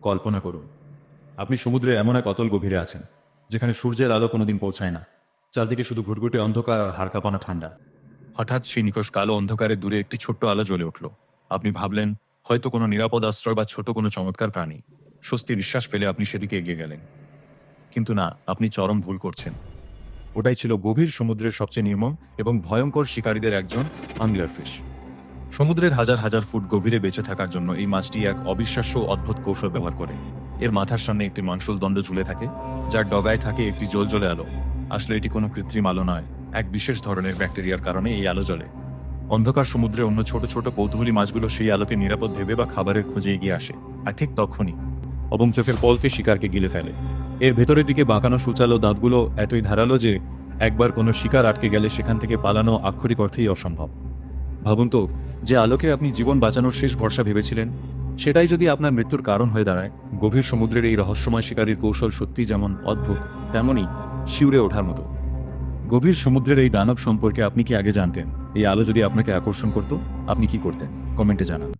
কল্পনা করুন, আপনি সমুদ্রের এমন এক অতল গভীরে আছেন, যেখানে সূর্যের আলো কোনোদিন পৌঁছায় না। চারদিকে শুধু ঘুটঘুটে অন্ধকার আর হাড় কাঁপানো ঠান্ডা। হঠাৎ সেই নিকষ কালো অন্ধকারে দূরে একটি ছোট্ট আলো জ্বলে উঠল। আপনি ভাবলেন, হয়তো কোনো নিরাপদ আশ্রয় বা ছোট কোনো চমৎকার প্রাণী। স্বস্তির নিঃশ্বাস ফেলে আপনি সেদিকে এগিয়ে গেলেন। কিন্তু না, আপনি চরম ভুল করছেন। ওটাই ছিল গভীর সমুদ্রের সবচেয়ে নির্মম এবং ভয়ঙ্কর শিকারীদের একজন, আংলার ফিশ। সমুদ্রের হাজার হাজার ফুট গভীরে বেঁচে থাকার জন্য এই মাছটি এক অবিশ্বাস্য অদ্ভুত কৌশল ব্যবহার করে। এর মাথার সামনে একটি মাংসল দণ্ড ঝুলে থাকে, যার ডগায় থাকে একটি জ্বলজ্বলে আলো। আসলে এটি কোনো কৃত্রিম আলো নয়, এক বিশেষ ধরনের ব্যাকটেরিয়ার কারণে এই আলো জ্বলে। অন্ধকার সমুদ্রে অন্য ছোট ছোট কৌতূহলী মাছগুলো সেই আলোকে নিরাপদ ভেবে বা খাবারের খোঁজে এগিয়ে আসে, আর ঠিক তখনই অবং চোখের পলকে শিকারকে গিলে ফেলে। এর ভেতরের দিকে বাঁকানো সূচালো দাঁতগুলো এতই ধারালো যে একবার কোনো শিকার আটকে গেলে সেখান থেকে পালানো আক্ষরিক অর্থেই অসম্ভব। ভাবুন তো, যে আলোকে আপনি জীবন বাঁচানোর শেষ ভরসা ভেবেছিলেন, সেটাই যদি আপনার মৃত্যুর কারণ হয়ে দাঁড়ায়। গভীর সমুদ্রের এই রহস্যময় শিকারীর কৌশল সত্যি যেমন অদ্ভুত, তেমনই শিউরে ওঠার মতো। গভীর সমুদ্রের এই দানব সম্পর্কে আপনি কি আগে জানতেন? এই আলো যদি আপনাকে আকর্ষণ করত, আপনি কি করতেন? কমেন্টে জানান।